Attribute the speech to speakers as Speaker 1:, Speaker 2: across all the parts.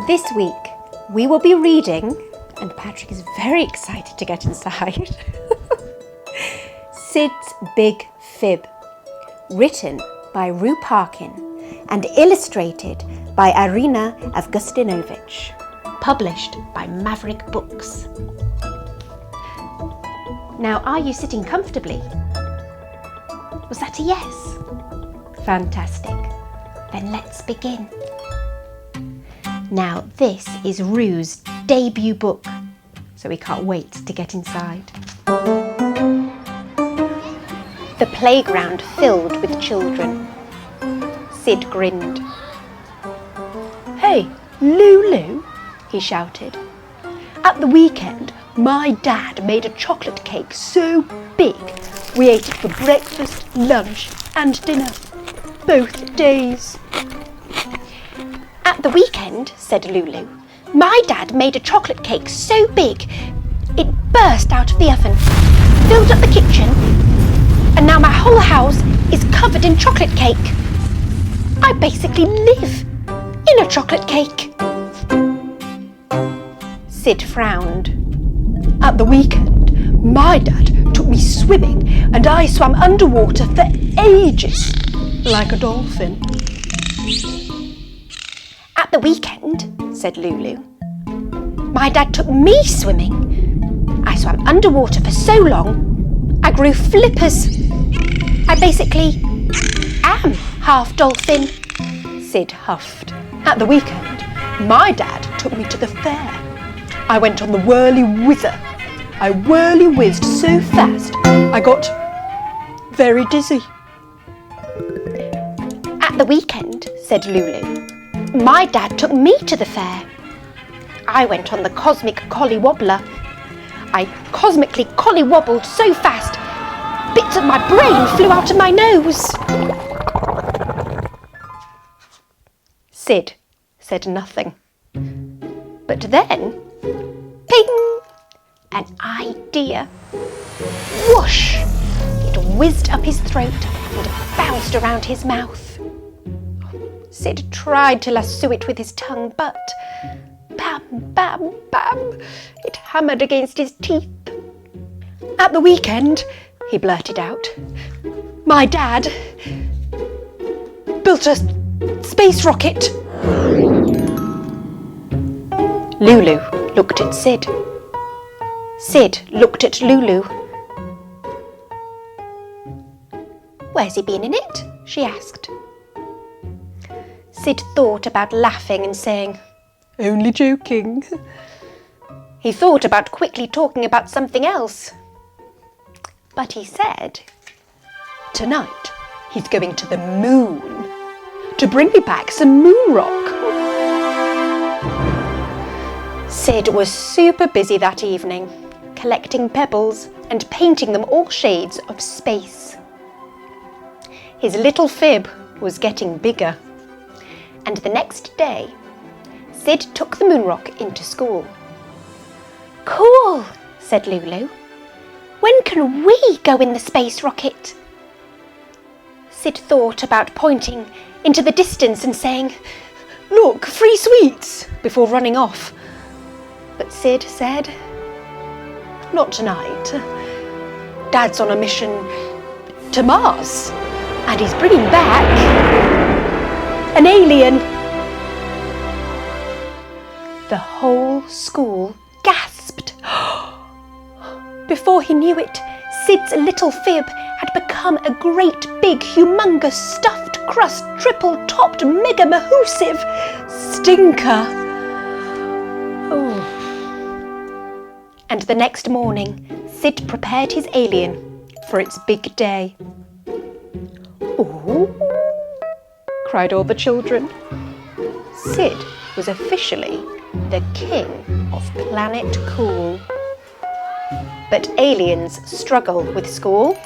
Speaker 1: This week we will be reading, and Patrick is very excited to get inside, Sid's Big Fib, written by Roo Parkin and illustrated by Irina Avgustinovich, published by Maverick Books. Now, are you sitting comfortably? Was that a yes? Fantastic. Then let's begin. Now, this is Roo's debut book, so we can't wait to get inside. The playground filled with children. Sid grinned. "Hey, Lulu," he shouted. "At the weekend, my dad made a chocolate cake so big we ate it for breakfast, lunch and dinner, both days." "At the weekend," said Lulu, "my dad made a chocolate cake so big it burst out of the oven, filled up the kitchen, and now my whole house is covered in chocolate cake. I basically live in a chocolate cake." Sid frowned. "At the weekend, my dad took me swimming and I swam underwater for ages, like a dolphin." "At the weekend," said Lulu, "my dad took me swimming. I swam underwater for so long, I grew flippers. I basically am half dolphin." Sid huffed. "At the weekend, my dad took me to the fair. I went on the whirly-whizzer. I whirly-whizzed so fast, I got very dizzy." "At the weekend," said Lulu, "my dad took me to the fair. I went on the Cosmic Colly-Wobbler. I cosmically colly-wobbled so fast, bits of my brain flew out of my nose." Sid said nothing. But then, ping! An idea. Whoosh! It whizzed up his throat and bounced around his mouth. Sid tried to lasso it with his tongue, but bam, bam, bam, it hammered against his teeth. "At the weekend," he blurted out, "my dad built a space rocket." Lulu looked at Sid. Sid looked at Lulu. "Where's he been in it?" she asked. Sid thought about laughing and saying, "Only joking." He thought about quickly talking about something else. But he said, "Tonight he's going to the moon to bring me back some moon rock." Sid was super busy that evening, collecting pebbles and painting them all shades of space. His little fib was getting bigger, and the next day, Sid took the moon rock into school. "Cool," said Lulu. "When can we go in the space rocket?" Sid thought about pointing into the distance and saying, "Look, free sweets," before running off. But Sid said, "Not tonight. Dad's on a mission to Mars, and he's bringing back an alien." The whole school gasped. Before he knew it, Sid's little fib had become a great big humongous stuffed crust triple-topped mega mahoosive stinker. Oh. And the next morning, Sid prepared his alien for its big day. "Ooh!" cried all the children. Sid was officially the king of Planet Cool. But aliens struggle with school.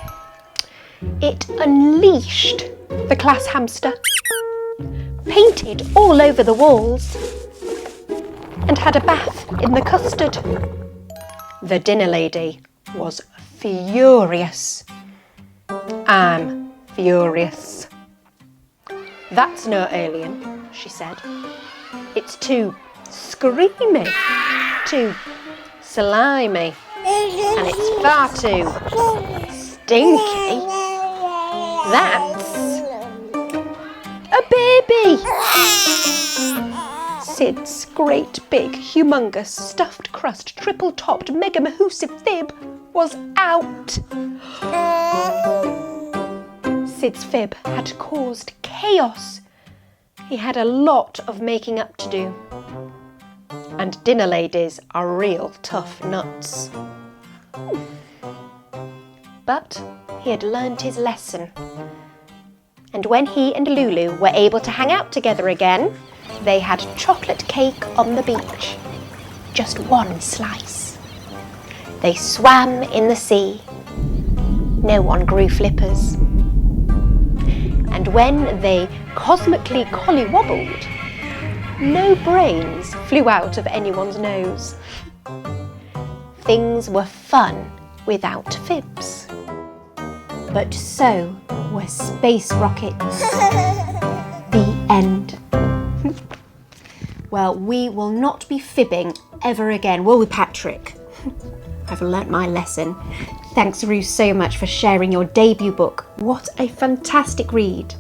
Speaker 1: It unleashed the class hamster, painted all over the walls, and had a bath in the custard. The dinner lady was furious. "I'm furious." "That's no alien," she said. "It's too screamy, too slimy, and it's far too stinky. That's a baby! Sid's great big, humongous, stuffed crust, triple-topped, mega-mahoosive fib was out. Sid's fib had caused chaos. He had a lot of making up to do. And dinner ladies are real tough nuts. But he had learned his lesson. And when he and Lulu were able to hang out together again, they had chocolate cake on the beach. Just one slice. They swam in the sea. No one grew flippers. And when they cosmically colly-wobbled, no brains flew out of anyone's nose. Things were fun without fibs. But so were space rockets. The end. Well, we will not be fibbing ever again, will we, Patrick? I've learnt my lesson. Thanks, Roo, so much for sharing your debut book. What a fantastic read.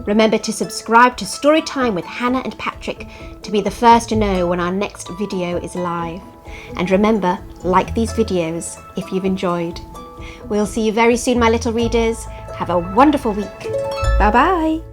Speaker 1: Remember to subscribe to Storytime with Hannah and Patrick to be the first to know when our next video is live. And remember, like these videos if you've enjoyed. We'll see you very soon, my little readers. Have a wonderful week. Bye-bye.